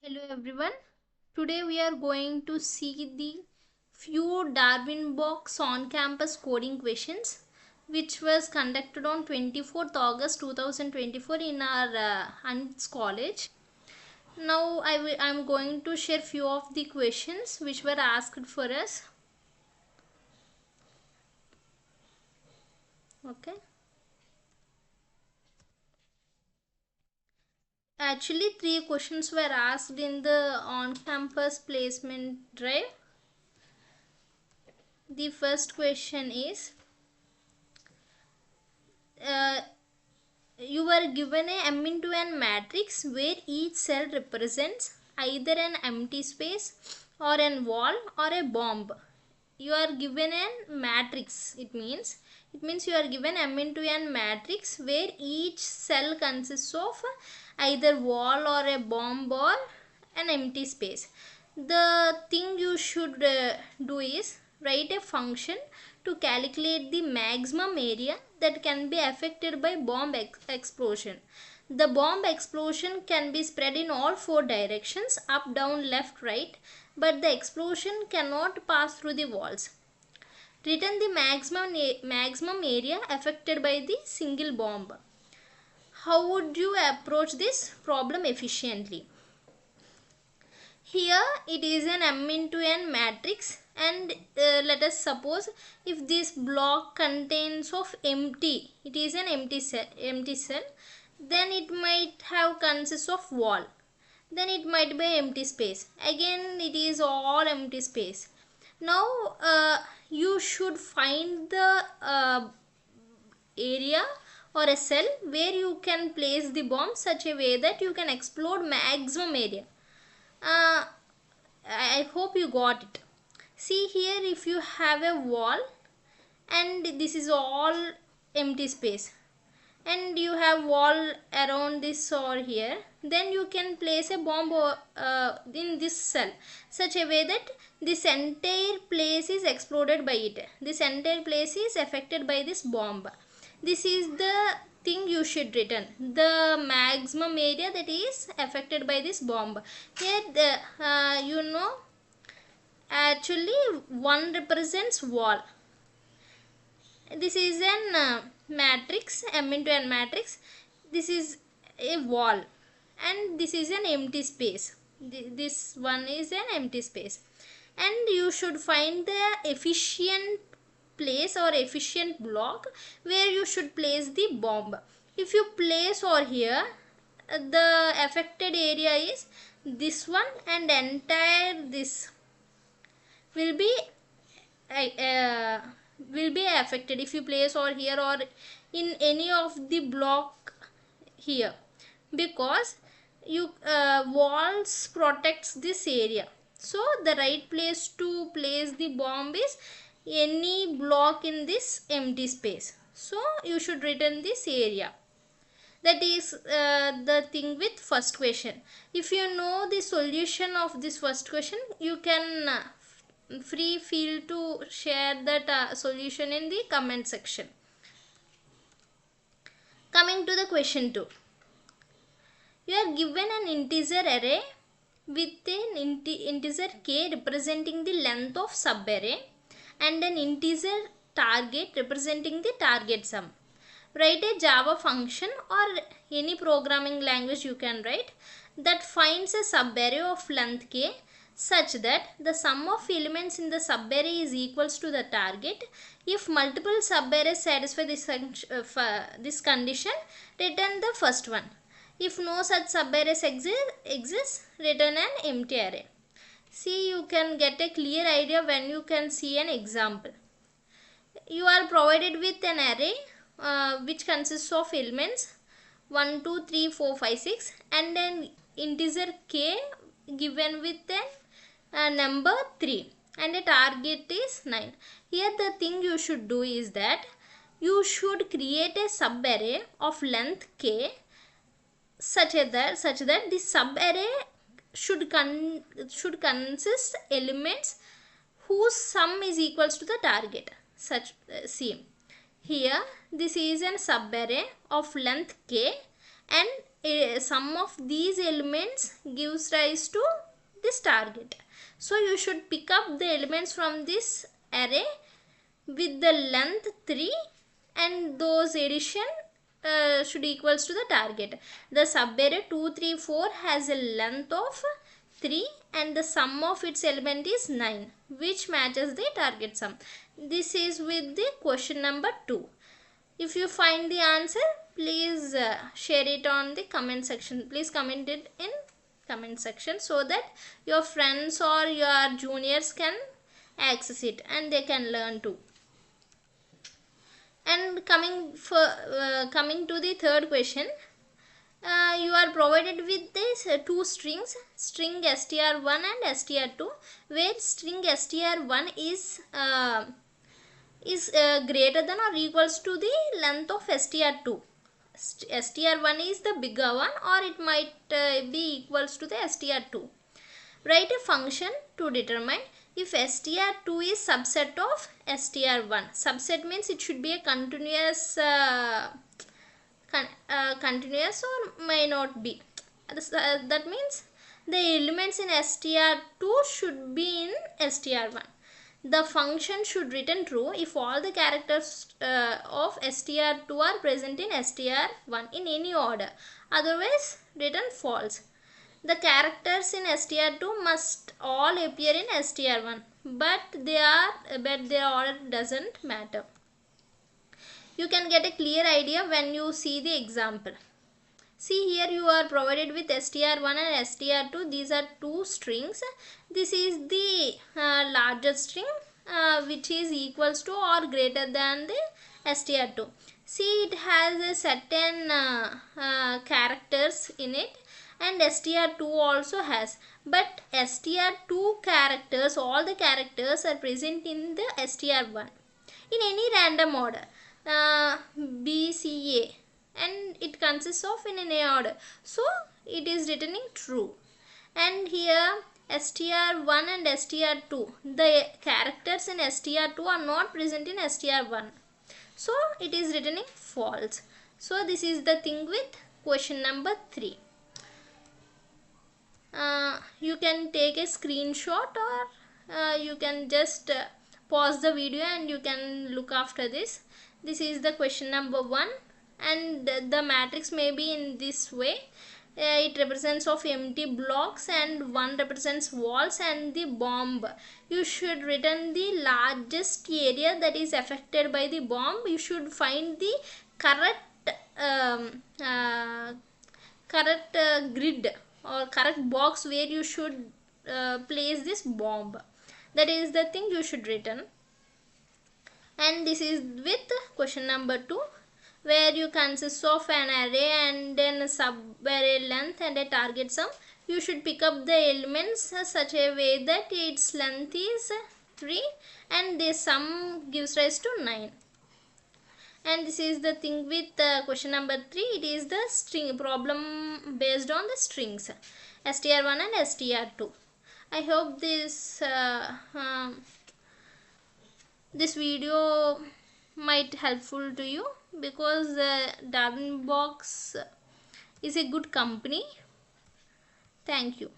Hello everyone. Today we are going to see the few Darwin Box on-campus coding questions which was conducted on 24th August 2024 in our Hunts College. Now I'm going to share few of the questions which were asked for us. Okay. Actually, 3 questions were asked in the on-campus placement drive. The first question is uh, you are given a M into N matrix where each cell represents either an empty space or a wall or a bomb. You are given a matrix. It means you are given M into N matrix where each cell consists of either wall or a bomb or an empty space. The thing you should do is write a function to calculate the maximum area that can be affected by bomb explosion. The bomb explosion can be spread in all 4 directions, up, down, left, right, but the explosion cannot pass through the walls. Return the maximum area affected by the single bomb. How would you approach this problem efficiently? Here it is an M into N matrix, and let us suppose if this block contains of empty, it is an empty cell, then it might have consists of wall, then it might be empty space, again it is all empty space. Now you should find the area or a cell where you can place the bomb such a way that you can explode maximum area. I hope you got it. See here, if you have a wall and this is all empty space and you have wall around this or here, then you can place a bomb in this cell such a way that this entire place is exploded by it. This entire place is affected by this bomb. This is the thing you should return, the maximum area that is affected by this bomb. Here the actually 1 represents wall. This is an matrix, M into N matrix. This is a wall and this is an empty space. This one is an empty space, and you should find the efficient place or efficient block where you should place the bomb. If you place over here, the affected area is this one, and entire this will be affected if you place over here or in any of the block here, because you walls protects this area. So the right place to place the bomb is any block in this empty space. So you should return this area. That is the thing with first question. If you know the solution of this first question, you can free feel to share that solution in the comment section. Coming to the question 2. You are given an integer array with an integer k representing the length of subarray and an integer target representing the target sum. Write a Java function or any programming language you can write that finds a subarray of length k such that the sum of elements in the subarray is equals to the target. If multiple subarrays satisfy this condition, return the first one. If no such subarrays exists, return an empty array. See, you can get a clear idea when you can see an example. You are provided with an array which consists of elements 1, 2, 3, 4, 5, 6 and an integer k given with a number 3 and a target is 9. Here the thing you should do is that you should create a subarray of length k such that the subarray should consist elements whose sum is equals to the target. See here, this is an subarray of length k and sum of these elements gives rise to this target. So you should pick up the elements from this array with the length 3, and those addition should equals to the target. The subarray 2, 3, 4 has a length of 3 and the sum of its element is 9, which matches the target sum. This is with the question number 2. If you find the answer, please share it on the comment section. Please comment it in comment section so that your friends or your juniors can access it and they can learn too. And coming to the third question, you are provided with these two strings, string str1 and str2, where string str1 is greater than or equals to the length of str2. str1 is the bigger one, or it might be equals to the str2. Write a function to determine if str2 is subset of str1. Subset means it should be a continuous continuous or may not be. That means the elements in str2 should be in str1. The function should return true if all the characters of str2 are present in str1 in any order. Otherwise, return false. The characters in str2 must all appear in str1, but their order doesn't matter. You can get a clear idea when you see the example. See, here you are provided with str1 and str2. These are two strings. This is the larger string which is equals to or greater than the str2. See, it has a certain characters in it, and str2 also has, but str2 characters, all the characters are present in the str1 in any random order, B, C, A, and it consists of in an A order, so it is returning true. And here str1 and str2, the characters in str2 are not present in str1, so it is returning false. So this is the thing with question number 3. You can take a screenshot, or you can just pause the video and you can look after this. This is the question number 1, and the matrix may be in this way. It represents of empty blocks and one represents walls and the bomb. You should return the largest area that is affected by the bomb. You should find the correct grid or correct box where you should place this bomb. That is the thing you should return. And this is with question number 2, where you consist of an array and then a subarray length and a target sum. You should pick up the elements such a way that its length is 3 and the sum gives rise to 9. And this is the thing with question number 3. It is the string problem based on the strings str1 and str2. I hope this this video might helpful to you, because Darwin Box is a good company. Thank you.